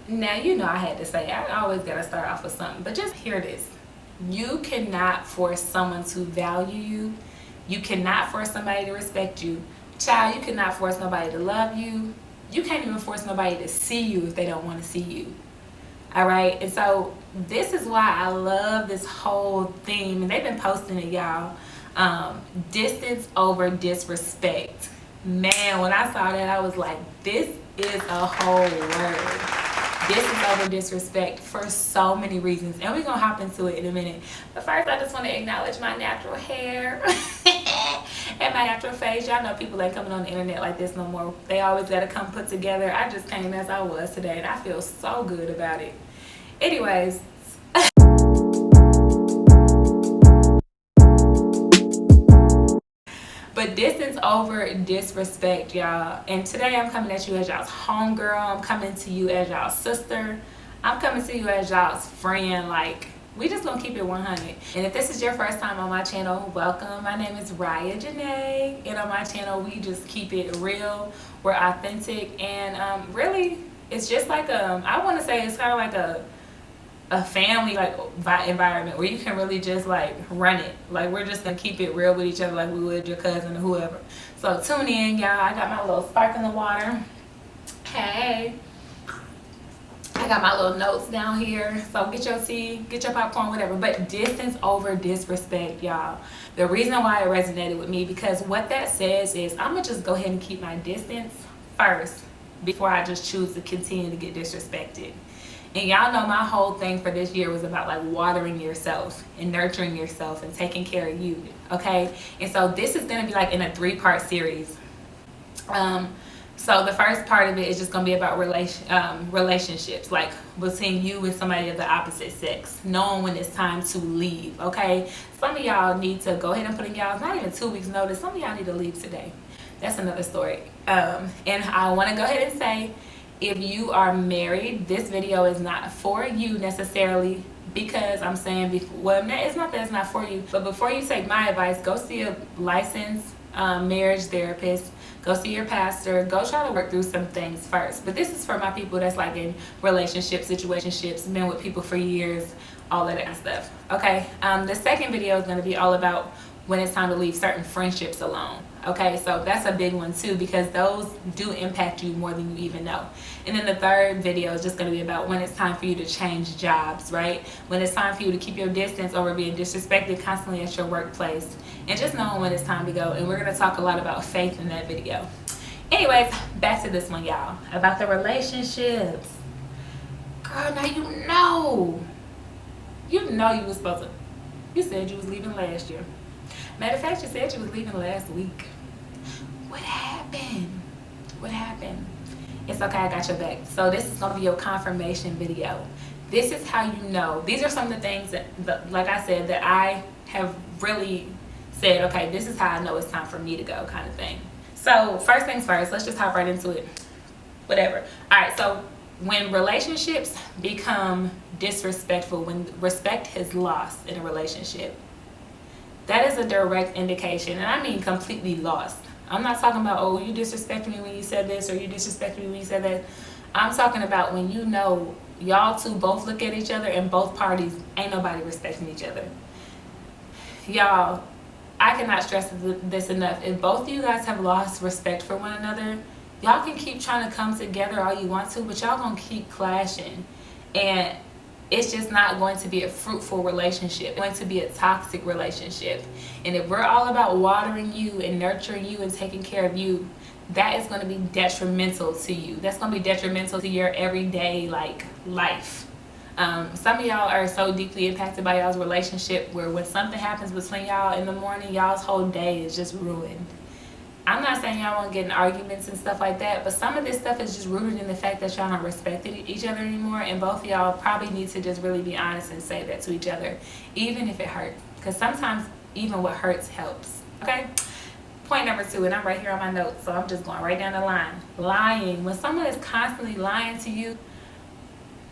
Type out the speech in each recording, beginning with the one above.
Now, you know I had to say, I always got to start off with something, but just hear this. You cannot force someone to value you. You cannot force somebody to respect you. Child, you cannot force nobody to love you. You can't even force nobody to see you if they don't want to see you. All right. And so this is why I love this whole theme. And they've been posting it, y'all. Distance over disrespect. Man, when I saw that, I was like, this is a whole word. Distance over disrespect for so many reasons. And we're going to hop into it in a minute. But first, I just want to acknowledge my natural hair and my natural face. Y'all know people ain't coming on the internet like this no more. They always got to come put together. I just came as I was today, and I feel so good about it. Anyways, but distance over disrespect, y'all. And today I'm coming at you as y'all's homegirl. I'm coming to you as y'all's sister. I'm coming to you as y'all's friend. Like, we just gonna keep it 100. And if this is your first time on my channel, welcome. My name is Raya Janae, and on my channel we just keep it real. We're authentic, and really, it's just like I want to say it's kind of like a family like environment where you can really just like run it. Like, we're just gonna keep it real with each other like we would your cousin or whoever. So tune in, y'all. I got my little sparkling water. Hey, I got my little notes down here. So get your tea, get your popcorn, whatever. But distance over disrespect, y'all. The reason why it resonated with me, because what that says is I'm gonna just go ahead and keep my distance first before I just choose to continue to get disrespected. And y'all know my whole thing for this year was about like watering yourself and nurturing yourself and taking care of you, okay? And so this is gonna be like in a 3-part series. So the first part of it is just gonna be about relationships, like between you and somebody of the opposite sex, knowing when it's time to leave, okay? Some of y'all need to go ahead and put in y'all's not even 2 weeks notice. Some of y'all need to leave today. That's another story. And I wanna go ahead and say, if you are married, this video is not for you necessarily, because I'm saying before, well, it's not that it's not for you, but before you take my advice, go see a licensed marriage therapist, go see your pastor, go try to work through some things first. But this is for my people that's like in relationships, situationships, been with people for years, all of that kind of stuff. Okay, the second video is going to be all about when it's time to leave certain friendships alone. Okay, so that's a big one too, because those do impact you more than you even know. And then the third video is just going to be about when it's time for you to change jobs, right? When it's time for you to keep your distance over being disrespected constantly at your workplace, and just knowing when it's time to go. And we're going to talk a lot about faith in that video. Anyways, back to this one, y'all, about the relationships. Girl, now you know you was supposed to, you said you was leaving last year. Matter of fact, you said you was leaving last week. What happened? What happened? It's okay, I got your back. So this is going to be your confirmation video. This is how you know. These are some of the things that, like I said, that I have really said, okay, this is how I know it's time for me to go, kind of thing. So first things first, let's just hop right into it. Whatever. All right, so when relationships become disrespectful, when respect is lost in a relationship, that is a direct indication, and I mean completely lost. I'm not talking about, oh, you disrespected me when you said this, or you disrespected me when you said that. I'm talking about when you know y'all two both look at each other and both parties ain't nobody respecting each other. Y'all, I cannot stress this enough. If both of you guys have lost respect for one another, y'all can keep trying to come together all you want to, but y'all gonna keep clashing. And it's just not going to be a fruitful relationship. It's going to be a toxic relationship. And if we're all about watering you and nurturing you and taking care of you, that is going to be detrimental to you. That's going to be detrimental to your everyday life. Some of y'all are so deeply impacted by y'all's relationship where when something happens between y'all in the morning, y'all's whole day is just ruined. I'm not saying y'all won't get in arguments and stuff like that, but some of this stuff is just rooted in the fact that y'all don't respect each other anymore, and both of y'all probably need to just really be honest and say that to each other, even if it hurts, because sometimes even what hurts helps. Okay, point number 2, and I'm right here on my notes, so I'm just going right down the line. Lying. When someone is constantly lying to you,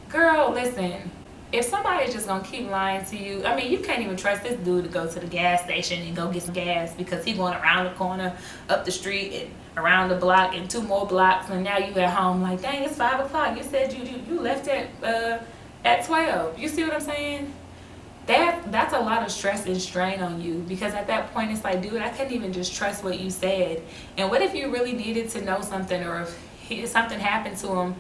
girl, listen, if somebody's just gonna keep lying to you, I mean, you can't even trust this dude to go to the gas station and go get some gas because he's going around the corner, up the street, and around the block, and 2 more blocks, and now you at home like, dang, it's 5 o'clock. You said you left at 12. You see what I'm saying? That's a lot of stress and strain on you, because at that point it's like, dude, I couldn't even just trust what you said. And what if you really needed to know something, or if something happened to him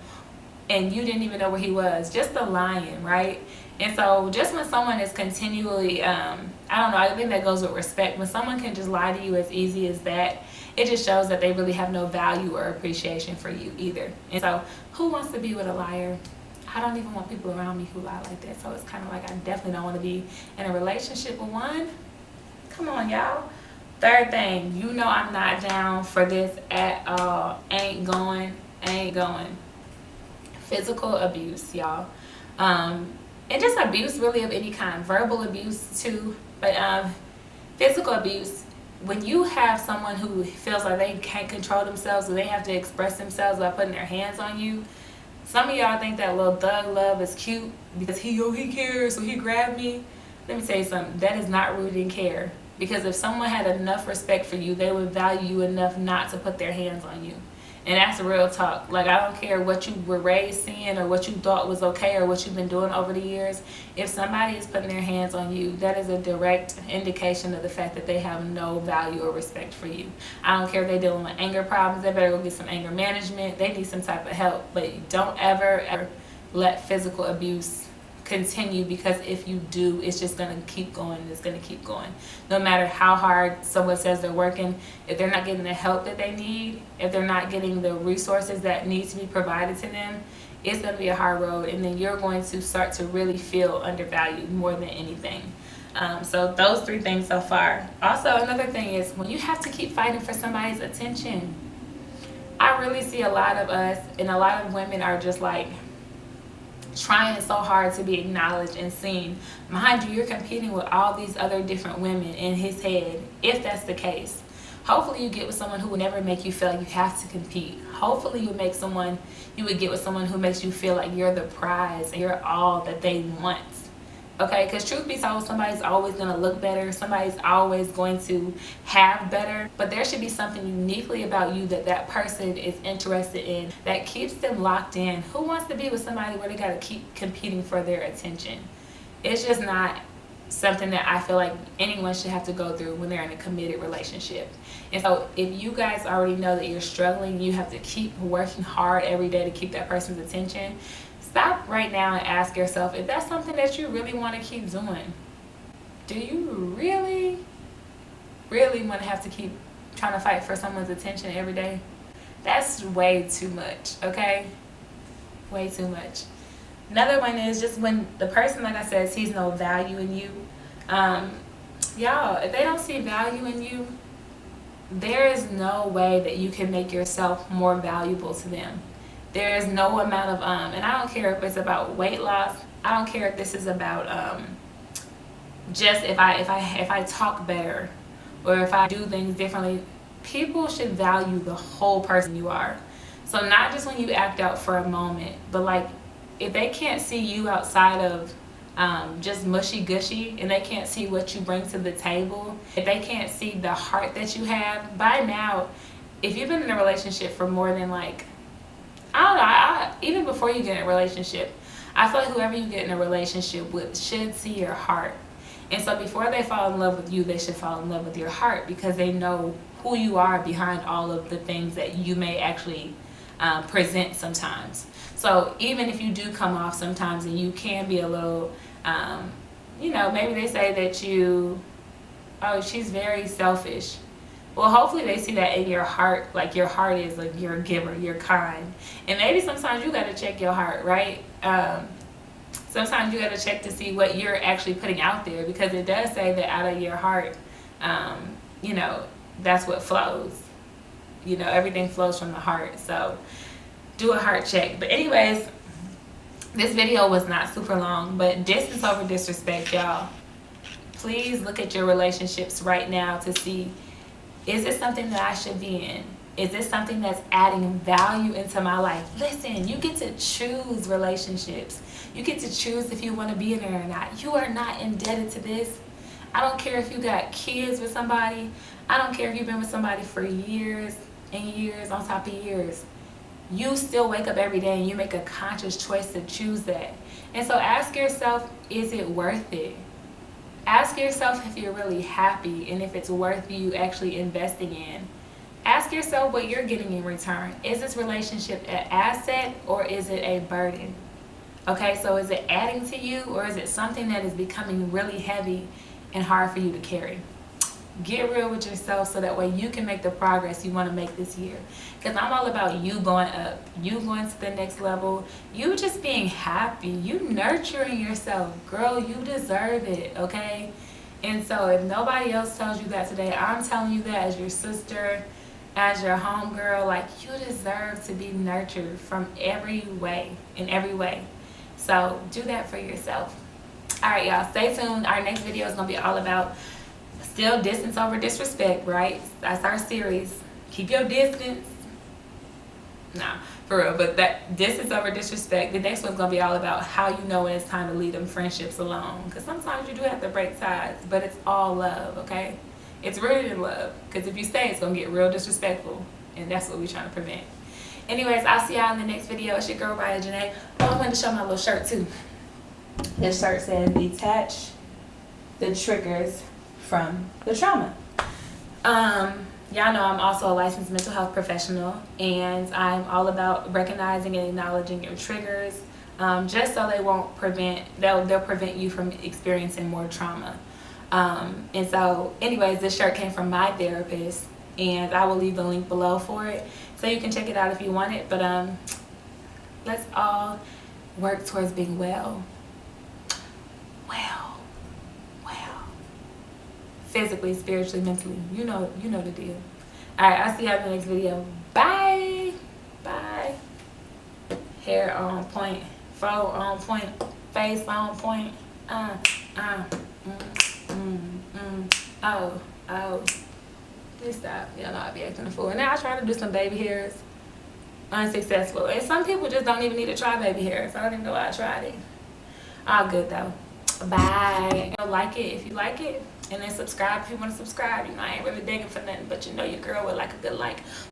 and you didn't even know where he was? Just the lying, right? And so just when someone is continually I don't know, I think that goes with respect. When someone can just lie to you as easy as that, it just shows that they really have no value or appreciation for you either. And so who wants to be with a liar? I don't even want people around me who lie like that. So it's kind of like, I definitely don't want to be in a relationship with one. Come on, y'all. Third thing, you know I'm not down for this at all. Ain't going. Physical abuse, y'all. And just abuse really of any kind. Verbal abuse too. But physical abuse, when you have someone who feels like they can't control themselves, or they have to express themselves by putting their hands on you. Some of y'all think that little thug love is cute because he cares, so he grabbed me. Let me tell you something, that is not rooted in care. Because if someone had enough respect for you, they would value you enough not to put their hands on you. And that's real talk. Like, I don't care what you were raised seeing, or what you thought was okay, or what you've been doing over the years. If somebody is putting their hands on you, that is a direct indication of the fact that they have no value or respect for you. I don't care if they're dealing with anger problems. They better go get some anger management. They need some type of help. But don't ever let physical abuse continue, because if you do, it's just going to keep going. It's going to keep going. No matter how hard someone says they're working, if they're not getting the help that they need, if they're not getting the resources that need to be provided to them, it's going to be a hard road, and then you're going to start to really feel undervalued more than anything. So those 3 things so far. Also, another thing is when you have to keep fighting for somebody's attention. I really see a lot of us, and a lot of women are just like trying so hard to be acknowledged and seen. Mind you, you're competing with all these other different women in his head. If that's the case, hopefully you get with someone who will never make you feel like you have to compete. Hopefully you would get with someone who makes you feel like you're the prize and you're all that they want. Okay, because truth be told, somebody's always going to look better. Somebody's always going to have better. But there should be something uniquely about you that that person is interested in that keeps them locked in. Who wants to be with somebody where they got to keep competing for their attention? It's just not something that I feel like anyone should have to go through when they're in a committed relationship. And so if you guys already know that you're struggling, you have to keep working hard every day to keep that person's attention. Stop right now and ask yourself if that's something that you really want to keep doing. Do you really want to have to keep trying to fight for someone's attention every day? That's way too much, okay? Way too much. Another one is just when the person, like I said, sees no value in you. Y'all, if they don't see value in you, there is no way that you can make yourself more valuable to them. There is no amount of and I don't care if it's about weight loss. I don't care if this is about just if I talk better, or if I do things differently. People should value the whole person you are. So not just when you act out for a moment, but like if they can't see you outside of just mushy gushy, and they can't see what you bring to the table, if they can't see the heart that you have, by now, if you've been in a relationship for more than like, I don't know, even before you get in a relationship, I feel like whoever you get in a relationship with should see your heart. And so before they fall in love with you, they should fall in love with your heart, because they know who you are behind all of the things that you may actually present sometimes. So even if you do come off sometimes and you can be a little, maybe they say that she's very selfish. Well, hopefully they see that in your heart, like your heart is like you're a giver, you're kind. And maybe sometimes you got to check your heart, right? Sometimes you got to check to see what you're actually putting out there, because it does say that out of your heart, that's what flows. Everything flows from the heart. So do a heart check. But anyways, this video was not super long, but distance over disrespect, y'all. Please look at your relationships right now to see, is it something that I should be in? Is this something that's adding value into my life? Listen, you get to choose relationships. You get to choose if you want to be in it or not. You are not indebted to this. I don't care if you got kids with somebody. I don't care if you've been with somebody for years and years on top of years. You still wake up every day and you make a conscious choice to choose that. And so ask yourself, is it worth it? Ask yourself if you're really happy and if it's worth you actually investing in. Ask yourself what you're getting in return. Is this relationship an asset or is it a burden? Okay, so is it adding to you or is it something that is becoming really heavy and hard for you to carry? Get real with yourself so that way you can make the progress you want to make this year. Because I'm all about you going up, you going to the next level, you just being happy, you nurturing yourself. Girl, you deserve it, okay? And so if nobody else tells you that today, I'm telling you that as your sister, as your homegirl. Like, you deserve to be nurtured from every way, in every way. So do that for yourself. All right, y'all, stay tuned. Our next video is going to be all about still distance over disrespect, right? That's our series. Keep your distance. Nah, for real. But that distance over disrespect, the next one's going to be all about how you know when it's time to leave them friendships alone. Because sometimes you do have to break ties, but it's all love, okay? It's rooted in love. Because if you stay, it's going to get real disrespectful. And that's what we're trying to prevent. Anyways, I'll see y'all in the next video. It's your girl, Raya Janae. Oh, I wanted to show my little shirt, too. This shirt says, detach the triggers from the trauma. Y'all know I'm also a licensed mental health professional, and I'm all about recognizing and acknowledging your triggers, just so they'll prevent you from experiencing more trauma. And so anyways, this shirt came from my therapist, and I will leave the link below for it so you can check it out if you want it. But let's all work towards being well, physically, spiritually, mentally. You know the deal. All right, I'll see you in the next video. Bye. Bye. Hair on point, fro on point, face on point. Oh. Please stop. Y'all know I be acting a fool. Now I try to do some baby hairs. Unsuccessful. And some people just don't even need to try baby hairs. I don't even know why I tried it. All good though. Bye. Like it if you like it. And then subscribe if you want to subscribe. You know, I ain't really digging for nothing, but you know your girl would like a good like.